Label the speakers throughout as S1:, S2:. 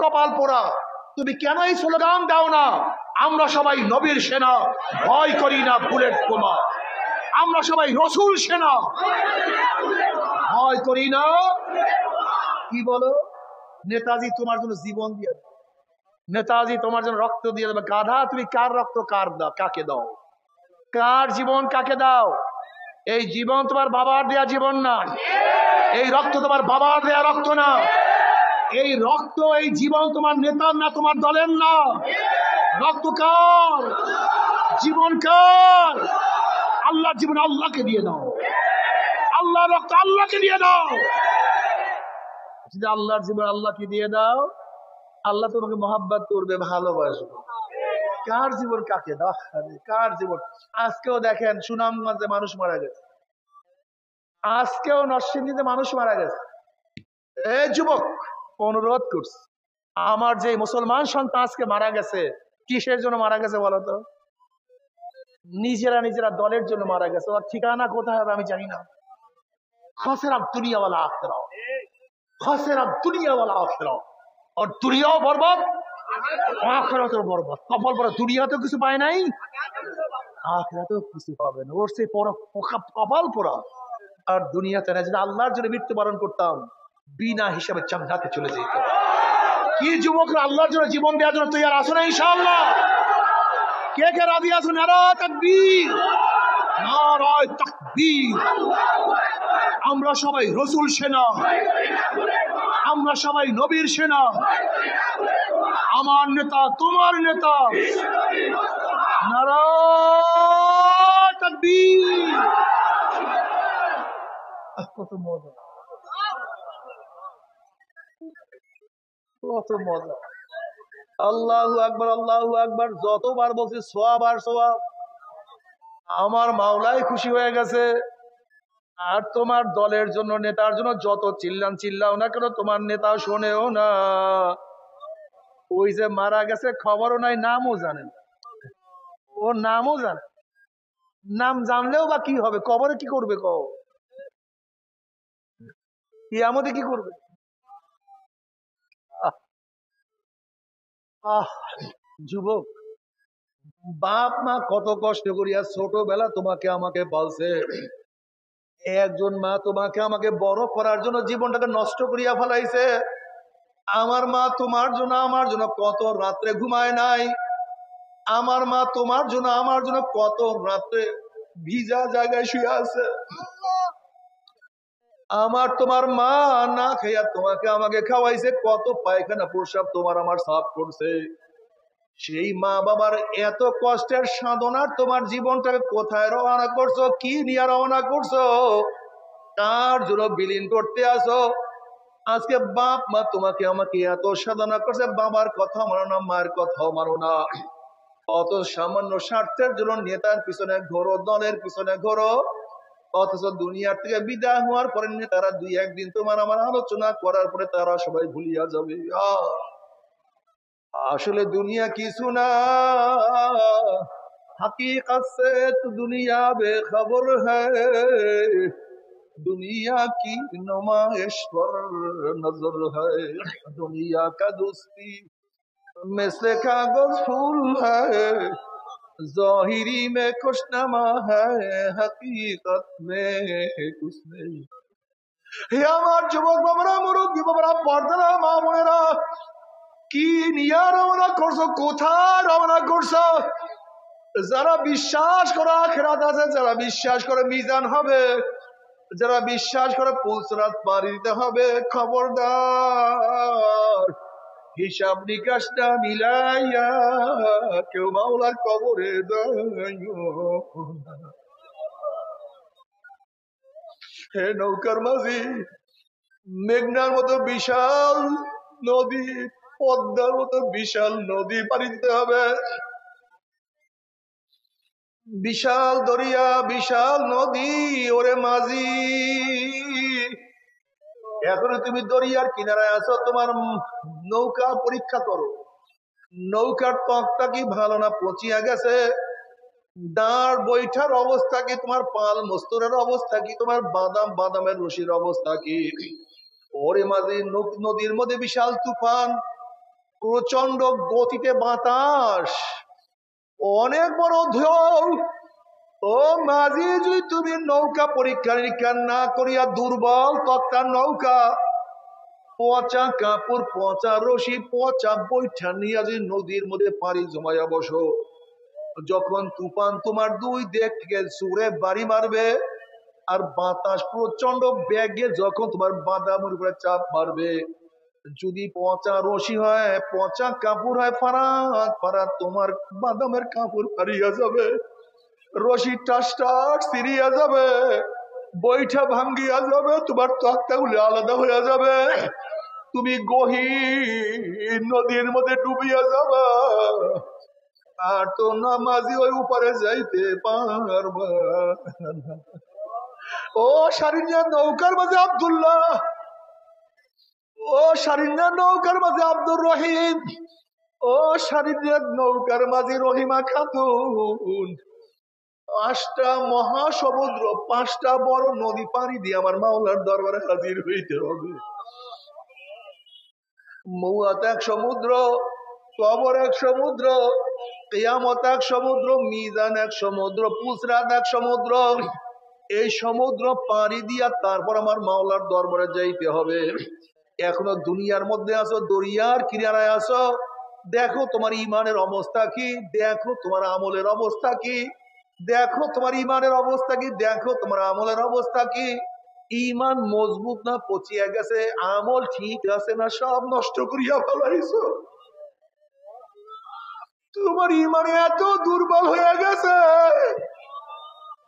S1: কপাল পোড়া, তুমি কেন এই স্লোগান দাও না, আমরা সবাই নবীর সেনা, ভয় করি না বুলেট বোমা, আমরা সবাই রসুল সেনা, ভয় করি না। কি বলো? নেতাজি তোমার জন্য জীবন দিয়ে, নেতাজি তোমার জন্য রক্ত দিয়ে দেবে। গাধা, তুমি কার রক্ত কাকে দাও? কার জীবন কাকে দাও? এই জীবন তোমার বাবার দেয়া জীবন না, এই রক্ত তোমার বাবার দেয়া রক্ত না, এই রক্ত এই জীবন তোমার নেতার না, তোমার দলের না। রক্ত কার? জীবন কার? আল্লাহর জীবন আল্লাহকে দিয়ে দাও, আল্লাহর রক্ত আল্লাহকে দিয়ে দাও। যদি আল্লাহর জীবন আল্লাহকে দিয়ে দাও, আল্লাহ তোমাকে মহাব্বত করবে, ভালোবাসবে। কার জীবন কাকে দাও? কার জীবন? আজকেও দেখেন সুনামগঞ্জে মানুষ মারা গেছে, আজকেও নরসিংদীতে মানুষ মারা গেছে। এই যুবক, অনুরোধ করছি, আমার যে মুসলমান সন্তান আজকে মারা গেছে, কিসের জন্য মারা গেছে বলো তো? নিজেরা দলের জন্য মারা গেছে। ওর ঠিকানা কোথায় হবে আমি জানি না। খসেরা দুনিয়া ওয়ালা আখিরা, খসেরা দুনিয়া ওয়ালা আখিরা। আর দুনিয়াও বরবাদ, আখিরাতেও বরবাদ। কপাল পরে দুনিয়াতেও কিছু পায় নাই, আখিরাতেও কিছু পাবে না। ওর সে কপাল পোড়া। আর দুনিয়াতে না, যদি আল্লাহর জন্য মৃত্যুবরণ করতাম, বিনা হিসাবে জান্নাতে চলে যেত। কি যুবকরা আল্লাহর জন্য জীবন দেওয়ার জন্য তৈরি আছো না? ইনশাআল্লাহ কে কে রাজি আছো? নারায়ে তাকবীর, নারায়ে তাকবীর। আমরা সবাই রসুল সেনা, আমরা সবাই নবীর সেনা। আমার নেতা তোমার নেতা, নারায়ে তাকবীর। কত মজা, কত মজা। আল্লাহু আকবার, আল্লাহু আকবার। যতবার বলছি সওয়াব আর সওয়াব। আমার মাওলাই খুশি হয়ে গেছে। আর তোমার দলের জন্য, নেতার জন্য যত চিল্লাও না কেন, তোমার নেতা শোনেও না। ওই যে মারা গেছে খবরও নাই, নামও জানেন, ওর নামও জানে। নাম জানলেও বা কি হবে? কবরে কি করবে? কিয়ামতে কি করবে? যুবক, বাপ মা কত কষ্ট করিয়া ছোটবেলা তোমাকে আমাকে বলছে। একজন মা তোমাকে আমাকে বড় করার জন্য জীবনটাকে নষ্ট করিয়া ফেলাইছে। আমার মা তোমার জন্য আমার জন্য কত রাত্রে ঘুমায় নাই। আমার মা তোমার জন্য আমার জন্য কত রাত্রে ভিজা জায়গায় শুয়ে আছে। আমার তোমার মা না খাইয়া তোমাকে আমাকে খাওয়াইছে, কত পায়খানা প্রসাব তোমার আমার সাফ করছে। সেই মা বাবার এত কষ্টের সাধনার তোমার জীবনটাকে কোথায় রওনা করছো, কি নিয়ে রওনা করছো, তার জন্য বিলীন করতে আসো। আজকে বাপ মা তোমাকে আমাকে এত সাধনা করছে, বাবার কথা মানো না, মায়ের কথাও মানো না। অত সামান্য স্বার্থের জন্য নেতার পিছনে ঘোরো, দলের পিছনে ঘোরো। অথচ দুনিয়ার থেকে বিদায় হওয়ার পরে নেতারা দুই একদিন তোমার আমার আলোচনা করার পরে তারা সবাই ভুলিয়া যাবে। আসলে দুনিয়া কিছু না, हकीकत से तो दुनिया बेखबर है, दुनिया की नुमाइश पर नजर है, दुनिया का दोस्ती में से कागज फूल है, जाहिरी में खुशनमा है, हकीकत में कुछ नहीं। হে আমার যুবক বাবারা, মুরব্বী বাবারা, পর্দারা মা বোনেরা, কি নিয়ে রওনা করছো, কোথায় রওনা করছো? যারা বিশ্বাস করে আখিরাত আছে, যারা বিশ্বাস করে মিজান হবে, যারা বিশ্বাস করে পুলসরাত পাড়ি দিতে হবে, খবরদার হিসাব নিকাশটা মিলাইয়া কেউ মাওলার কবরে দাঁড়াইও। হে নৌকার মাঝি, মেঘনার মতো বিশাল নদী, পদ্মার মতো বিশাল নদী পাড়ি দিতে হবে। বিশাল দরিয়া, বিশাল নদী। ওরে মাঝি, এখন তুমি দরিয়ার কিনারায় আছো, তোমার নৌকা পরীক্ষা করো। নৌকার তকটা কি ভালো না পচিয়া গেছে? দাঁড় বৈঠার অবস্থা কি? তোমার পাল মস্তরের অবস্থা কি? তোমার বাদামের রশির অবস্থা কি? ওরে মাঝি, নদীর মধ্যে বিশাল তুফান, প্রচন্ড গতিতে বাতাস, অনেক বড় ঢেউ। ও মাঝি, যদি তুমি নৌকা পরীক্ষা নিরীক্ষা না করিয়া দুর্বল তক্তার নৌকা, পচা কাপড়, পচা রশি, পচা বৈঠা নিয়ে যদি নদীর মধ্যে পানি জমাইয়া বসো, যখন তুফান তোমার দুই দিক থেকে সুরে বাড়ি মারবে আর বাতাস প্রচন্ড বেগে যখন তোমার বাদামের উপরে চাপ মারবে, যদি পচা রশি হয়, পচা কাপড় হয়, ফারাত ফারাত তোমার বাদামের কাপড় হারিয়ে যাবে, রশি টাস টাস ছিড়িয়া যাবে, বৈঠা ভাঙ্গিয়া যাবে, তোমার তক্তাগুলি আলাদা হয়ে যাবে, তুমি গহীন নদীর মধ্যে ডুবিয়া যাবে, আর তো নামাজি ওই উপরে যাইতে পারবা। ও সারিনিয়া নৌকার মাঝে আব্দুল্লাহ, ও সারিনিয়া নৌকার মাঝে আব্দুর রহিম, ও সারিনিয়া নৌকার মাঝে রহিমা খাতুন, 5টা মহাসমুদ্র, 5টা বড় নদী পাড়ি দিয়ে আমার মাওলার দরবারে হাজির হইতে হবে। মৌয়াত এক সমুদ্র, কবর এক সমুদ্র, কিয়ামত এক সমুদ্র, মিজান এক সমুদ্র, পুসরাত এক সমুদ্র। এই সমুদ্র পাড়ি দিয়া তারপর আমার মাওলার দরবারে যাইতে হবে। এখনো দুনিয়ার মধ্যে আছো, দরিয়ার কিনারায় আছো, দেখো তোমার ইমানের অবস্থা কি, দেখো তোমার আমলের অবস্থা কি, দেখো তোমার ইমানের অবস্থা কি, দেখো তোমার আমলের অবস্থা কি। ইমান মজবুত না পচিয়া গেছে, আমল ঠিক আছে না সব নষ্ট করিয়া ফেলাইছো। তোমার ইমানে এত দুর্বল হয়ে গেছে,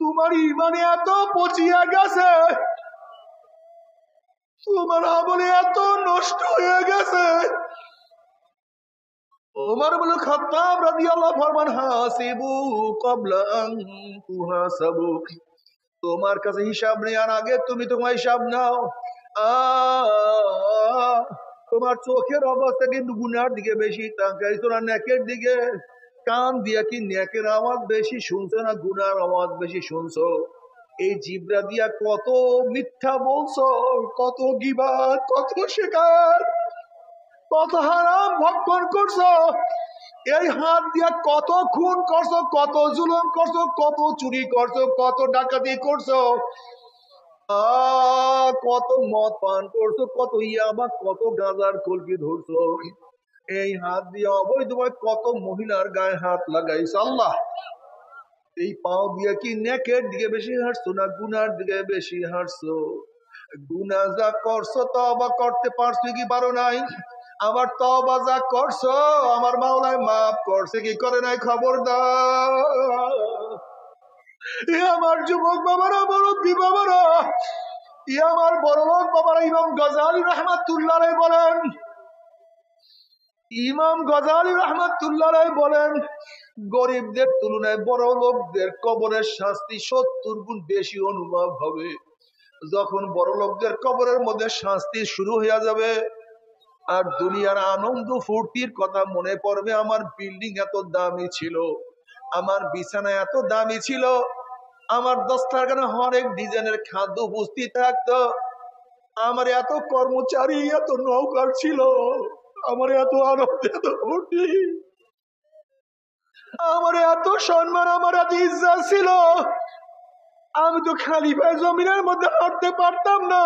S1: তোমার ইমানে এত পচিয়া গেছে, তোমার আমলে এত নষ্ট হয়ে গেছে। ওমর ইবনে খাত্তাব রাদিয়াল্লাহু ফরমান, হাসিবু ক্বাবলা আন তুহাসাবু, তোমার কাছে হিসাব নেওয়ার আগে তুমি তোমার হিসাব নাও। তোমার চোখের অবস্থা কিন্তু গুনার দিকে বেশি তাকাইছো না নেকের দিকে? কান দিয়া কি নেকের আওয়াজ বেশি শুনছো না গুনার আওয়াজ বেশি শুনছো? এই জিব্রা দিয়া কত মিথ্যা বলছো, কত গীবাত, কত শিকার, কত হারাম ভক্ষণ করছো। এই হাত দিয়া কত খুন করছো, কত জুলুম করছো, কত চুরি করছো, কত ডাকাতি করছো, কত মদ পান করছো, কত ইয়াবা, কত গাঁজার কলকি ধরছো। এই হাত দিয়ে অবৈধভাবে কত মহিলার গায়ে হাত লাগাইছো। আল্লাহ, এই পাও দিয়ে কি নেকের দিকে বেশি হাঁটছো না গুনার দিকে বেশি হাঁটছো? গুনা যা করছো তওবা করতে পারছো কি পারো নাই? আমার তওবা যা করছো আমার মাওলায় মাফ করছে কি করে নাই? খবরদার আমার যুবক বাবারা, মুরব্বী বাবারা, আমার বড় লোক বাবারা, ইমাম গজালি রাহমাতুল্লাহ আলাইহি বলেন, ইমাম গজালি রাহমাতুল্লাহ আলাইহি বলেন, গরিবদের তুলনায় বড় লোকদের কবরের শাস্তি 70 গুণ বেশি অনুভব হবে। যখন বড় লোকদের কবরের মধ্যে শাস্তি শুরু হয়ে যাবে আর দুনিয়ার আনন্দ ফুর্তির কথা মনে পড়বে, আমার বিল্ডিং এত দামি ছিল, আমার বিছানা এত দামি ছিল, আমার দস্তারখানে হরেক ডিজাইনের খাদ্য উপস্থিত থাকতো, আমার এত কর্মচারী, এত নৌকার ছিল, আমার এত আনন্দ, এত ফুর্তি, আমার এত সম্মান, আমার এত ইজ্জত ছিল, আমি তো খালি পায়ে জমিনের মধ্যে হাঁটতে পারতাম না,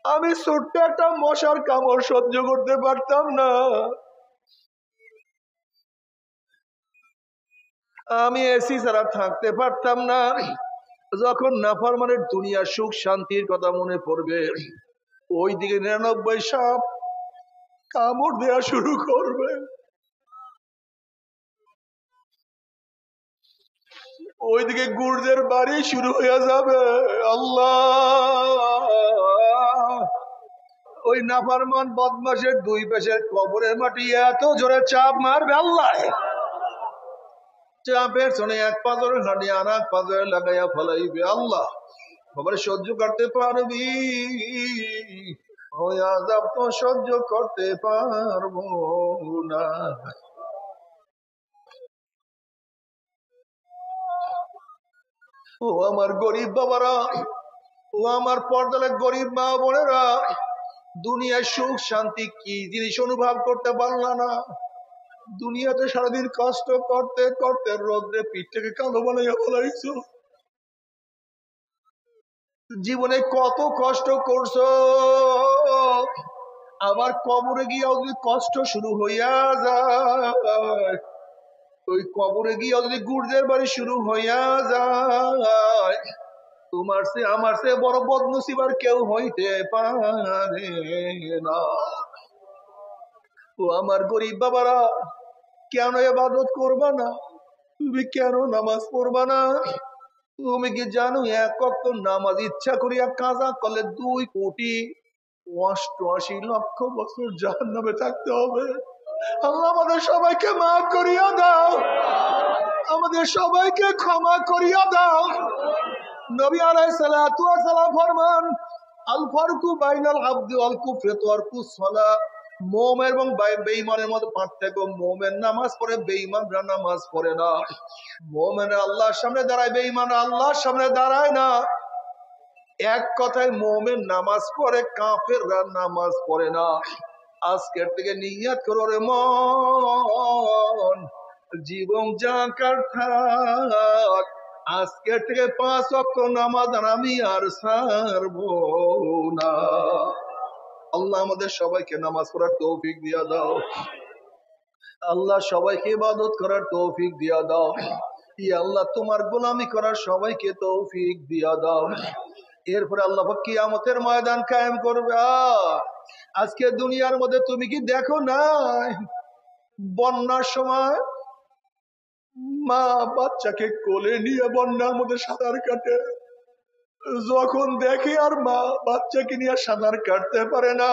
S1: আমি ছোট্ট একটা মশার কামড় সহ্য করতে পারতাম না, আমি এসি ছাড়া থাকতে পারতাম না। যখন নাফরমানের দুনিয়ার সুখ শান্তির কথা মনে পড়বে, ওইদিকে 99 সাপ কামড় দেওয়া শুরু করবে, ওইদিকে গুর্জের বাড়ি শুরু হয়ে যাবে। আল্লাহ, ওই নাফরমান বদমাশের 2 পাশের কবরের মাটি এত জোরে চাপ মারবে, আল্লাহ চাপের শোনে এক পাথর হাঁটি আর এক পাথরে লাগাইয়া ফেলাইবে। আল্লাহ, খবর সহ্য করতে পারবি? ওই আযাব তো সহ্য করতে পারবো না। ও আমার গরিব বাবারা, ও আমার পর্দালে গরিব মা বোনেরা, দুনিয়ার সুখ শান্তি কি জিনিস অনুভব করতে পারলা না। দুনিয়াতে সারাদিন কষ্ট করতে করতে রোদ্রে পিঠটাকে কালো বানাইয়া ফেলাইছো। জীবনে কত কষ্ট করছো, আবার কবরে গিয়াও যদি কষ্ট শুরু হইয়া যায়, ওই কবরে গিয়াও যদি গুর্জের বাড়ি শুরু হইয়া যায়, তোমার সে আমার সে বড় বদনসিব আর কেউ হইতে পারে না। ও আমার গরিব বাবারা, কেন ইবাদত করবা না? তুমি কেন নামাজ পড়বা না? তুমি কি জানো এক ওয়াক্ত নামাজ ইচ্ছা করিয়া কাজা করলে 2,88,00,000 জাহান্নামে থাকতে হবে। আল্লাহ আমাদের সবাইকে মাফ করিয়া দাও, আমাদের সবাইকে ক্ষমা করিয়া দাও। নবী আলাইহিস সালাতু ওয়াস সালাম ফরমান, আল ফারকু বাইনাল আবদি ওয়াল কুফরি তারকুস সালাহ। মুমিন এবং বেঈমানের মধ্যে পার্থক্য, মুমিন নামাজ পড়ে, বেঈমানরা নামাজ পড়ে না। মুমিনরা আল্লাহর সামনে দাঁড়ায়, বেঈমানরা আল্লাহর সামনে দাঁড়ায় না। এক কথায় মুমিন নামাজ পড়ে, কাফেররা নামাজ পড়ে না। আজকের থেকে নিয়ত করো রে মন, জীবন যাকার থাক, আজকের থেকে 5 ওয়াক্ত নামাজ আমি আর ছাড়বো না। আল্লাহ আমাদের সবাইকে নামাজ পড়ার তৌফিক দিয়া দাও। আল্লাহ সবাইকে ইবাদত করার তৌফিক দিয়া দাও। ইয়া আল্লাহ তোমার গোলামি করার সবাইকে তৌফিক দিয়া দাও। এরপরে আল্লাহ কিয়ামতের ময়দান কায়েম করবে। আজকে দুনিয়ার মধ্যে তুমি কি দেখো না, বন্যার সময় মা বাচ্চাকে কোলে নিয়ে বন্যার মধ্যে সাঁতার কাটে, যখন দেখে আর মা বাচ্চাকে নিয়ে সাঁতার কাটতে পারে না,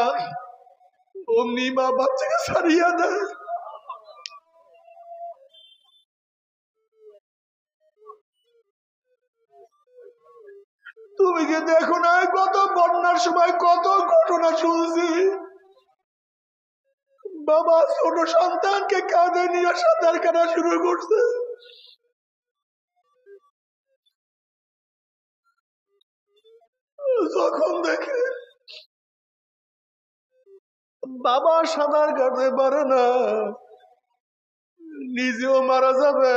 S1: অমনি মা বাচ্চাকে ছাড়িয়ে দেয়। তুমি কি দেখো না, কত বন্যার সময় কত ঘটনা শুনছি, বাবা ছোট সন্তানকে কাঁধে নিয়ে সাঁতার কাটা শুরু করছে। যখন দেখে বাবা সাঁতার কাটতে পারে না, নিজেও মারা যাবে,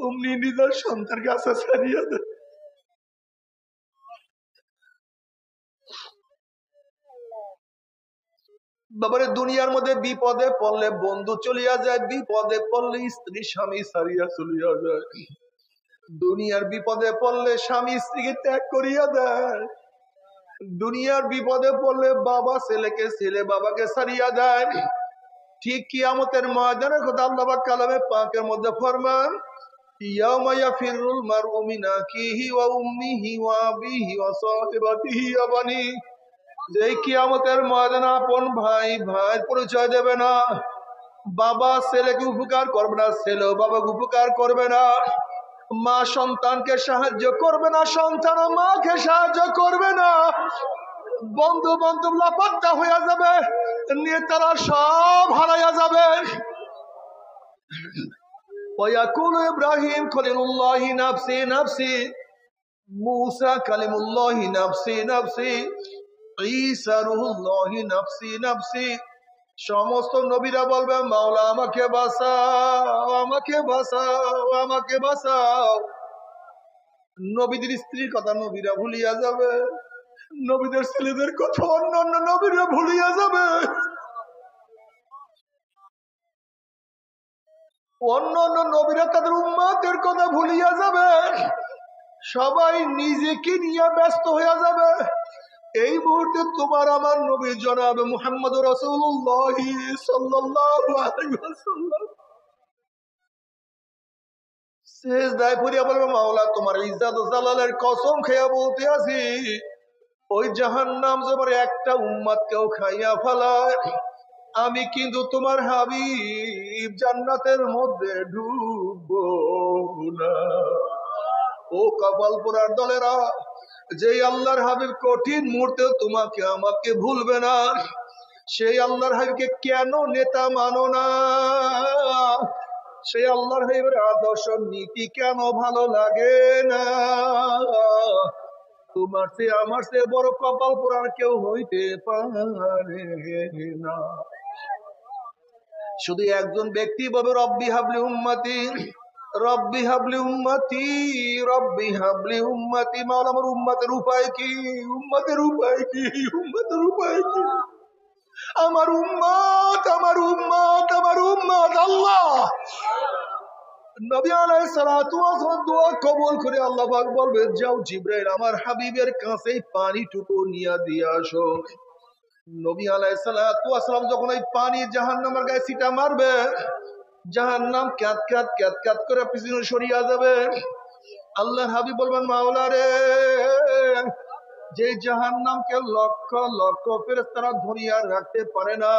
S1: অমনি নিজের সন্তান কাছে ছাড়িয়ে দেয়। বাবারে দুনিয়ার মধ্যে বিপদে পড়লে বন্ধু চলিয়া যায়, বিপদে পড়লে স্ত্রী স্বামী ছাড়িয়া চলিয়া যায়। দুনিয়ার বিপদে পড়লে স্বামী স্ত্রীকে ত্যাগ করিয়া দেয়। দুনিয়ার বিপদে পড়লে বাবা ছেলেকে, ছেলে বাবাকে ছাড়িয়া দেয়। ঠিক কিয়ামতের ময়দানের কথা আল্লাহ পাক কালামে পাকের মধ্যে ফরমান, ইয়াউমা ইয়াফিরুল মারউ মিন আখিহি ওয়া উম্মিহি ওয়া আবিহি ওয়া সাহিবাতিহি ওয়া বানি। যেই কিয়ামতের ময়দানে আপন ভাই ভাইয়ের পরিচয় দেবে না, বাবা ছেলেকে উপকার করবে না, ছেলেও বাবাকে উপকার করবে না, মা সন্তানকে সাহায্য করবে না, সন্তান মাকে সাহায্য করবে না, বন্ধু বান্ধব লাপাত্তা হইয়া যাবে, নেতারা সব হারাইয়া যাবে। ওয়াকুলু ইব্রাহিম খলিলুল্লাহি নাফসি নাফসি, মুসা কালিমুল্লাহি নাফসি নাফসি, ঈসা রূহুল্লাহি নাফসি নাফসি। সমস্ত নবীরা বলবে, মাওলা আমাকে বাঁচাও, আমাকে বাঁচাও, আমাকে বাঁচাও। নবীদের স্ত্রীর কথা নবীরা ভুলিয়া যাবে, নবীদের ছেলেদের কথা অন্যান্য নবীরা ভুলিয়া যাবে, অন্যান্য নবীরা তাদের উম্মতের কথা ভুলিয়া যাবে, সবাই নিজেকে নিয়ে ব্যস্ত হইয়া যাবে। এই মুহূর্তে তোমার আমার নবী জনাব মুহাম্মদ রাসূলুল্লাহ সাল্লাল্লাহু আলাইহি ওয়াসাল্লাম সিজদায় পড়িয়া বলবে, মাওলা তোমার ইজ্জত ও জালালের কসম খেয়ে বলতে আছি, ওই জাহান্নাম যেমন একটা উম্মতকেও খাইয়া ফেলায়, আমি কিন্তু তোমার হাবিব জান্নাতের মধ্যে ঢুকবো না। ও কপাল পোড়ার দলেরা, যে আল্লাহর হাবিব কঠিন মুহূর্তে তোমাকে আমাকে ভুলবে না, সেই আল্লাহর হাবিবকে কেন নেতা মানো না? সেই আল্লাহর হাবিবের আদর্শ নীতি কেন ভালো লাগে না? তোমার সে আমার সে বড় কপাল পোড়ার কেউ হইতে পারে না। শুধু একজন ব্যক্তি বলবে রব্বি হাবলি উম্মতি, রব্বি হাবলি উম্মতি, রব্বি হাবলি উম্মতি। মাওলা আমার উম্মতের উপায় কি? উম্মতের উপায় কি? উম্মতের উপায় কি? আমার উম্মত, আমার উম্মত, আমার উম্মত। আল্লাহ নবী আলাইহিস সালাতু ওয়াস সালাম দোয়া কবুল করে আল্লাহ পাক বলবে, যাও জিবরাইল আমার হাবিবের কাছে পানিটুকু নিয়ে দিয়ে আসো। নবী আলাইহিস সালাতু ওয়াস সালাম যখন এই পানি জাহান্নামের গায়ে ছিটা মারবে, জাহান্নাম ক্যাত ক্যাত ক্যাত ক্যাত করে পিছনে সরিয়া যাবে। আল্লাহর হাবিব বলবেন, মাওলা রে, যে জাহান্নামকে লক্ষ লক্ষ ফেরেশতারা ধরিয়া রাখতে পারে না,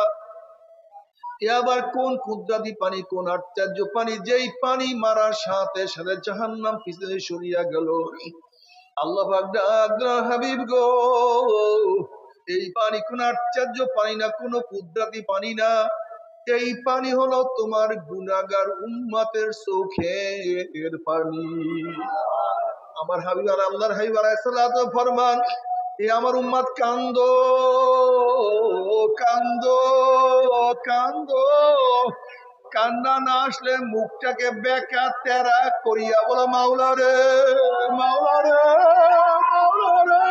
S1: আবার কোন কুদরতি পানি, কোন আশ্চর্য পানি, যেই পানি মারার সাথে সাথে জাহান্নাম পিছনে সরিয়া গেল। আল্লাহ পাক ডাকলেন, হাবিব গো, এই পানি কোন আশ্চর্য পানি না, কোন কুদরতি পানি না, এই পানি হলো তোমার গুনাহগার উম্মতের চোখের পানি। আমার হাবিব আর আল্লাহর হাবিব আলাইহিস সালাতু ফরমান, এ আমার উম্মত কান্দো কান্দো কান্দো, কান্না না আসলে মুখটাকে বেকা তেরা করিয়া বলো, মাওলা রে, মাওলা রে, মাওলা রে,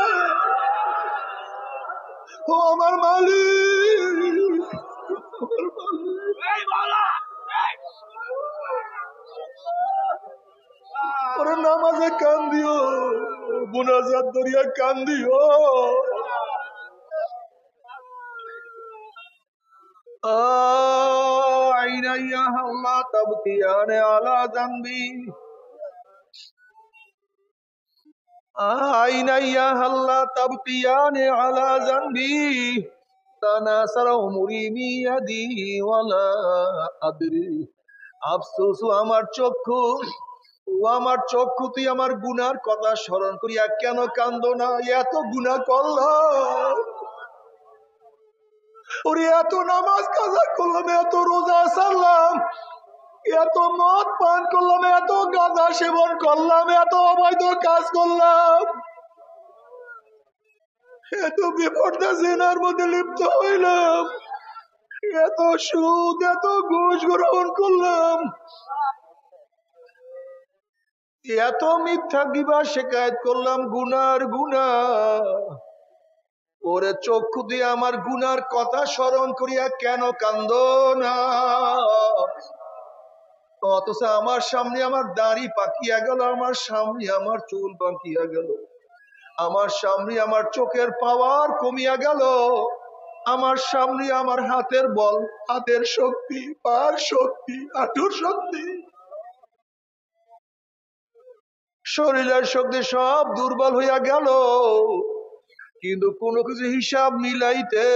S1: ও আমার মালিক, আমার মালিক। ওরে নামাজে কান্দিও, মুনাজাত দরিয়া কান্দিও। আইনা ইয়া আল্লাহ তাবকিয়ানে আলা যানবি, আইনা ইয়া আল্লাহ তাবকিয়ানে আলা যানবি, তানাসারা উমরি মিয়াদি ওয়ালা আদরি। আফসোস আমার চক্ষু, ও আমার চক্ষু, তুই আমার গুনার কথা স্মরণ করিয়া কেন কান্দো না? এত গুনাহ করলাম, ওরে এত নামাজ কাজা করলাম, এত রোজা সারলাম, এত মদ পান করলাম, এত গাঁজা সেবন করলাম, এত অবৈধ কাজ করলাম, এত বিপর্দা জেনার মধ্যে লিপ্ত হইলাম, এত সুদ, এত ঘুষ গ্রহণ করলাম, এত মিথ্যা গিবা শিকায়ত করলাম, গুনার গুনা। ওরে চক্ষু দিয়ে আমার গুনার কথা স্মরণ করিয়া কেন কান্দো না? অথচ আমার সামনে আমার দাড়ি পাকিয়া গেল, আমার সামনে আমার চুল পাকিয়া গেল, আমার সামনে আমার চোখের পাওয়ার কমিয়া গেল, আমার সামনে আমার হাতের বল, হাতের শক্তি, পার শক্তি, হাঁটুর শক্তি, শরীরের শক্তি সব দুর্বল হইয়া গেল, কিন্তু কোনো কিছু হিসাব মিলাইতে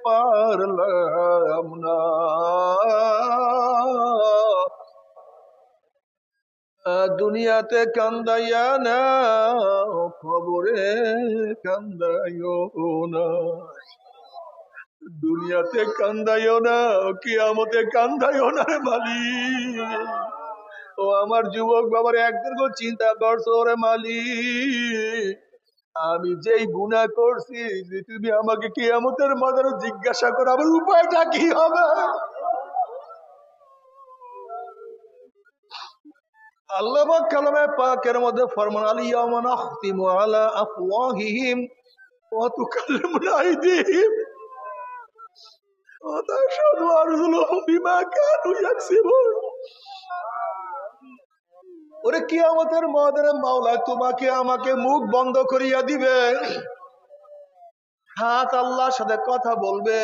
S1: পারলাম না। দুনিয়াতে কান্দাইয়া না, খবরে কান্দাইও না, দুনিয়াতে কান্দাইও না, কিয়ামতে কান্দাইও না রে মালিক। ও আমার যুবক বাবার একদিন চিন্তা করছো রে মালিক, আমি যেই গুনাহ করছি, যে তুমি আমাকে কিয়ামতের মাঝে জিজ্ঞাসা করো আমার উপায়টা কি হবে? আল্লাহ পাক কালামে পাকের মধ্যে ফরমান, আল-ইয়াওমা নাখতিমু আলা আফওয়াহিহিম ওয়া তুকাল্লিমুনা আইদিহিম ওয়া তাশহাদু আরজুলুহুম বিমা কানু ইয়াকসিবুন। ওরে কিয়ামতের ময়দানে মাওলা তোমাকে আমাকে মুখ বন্ধ করিয়া দিবে, হাত আল্লাহর সাথে কথা বলবে,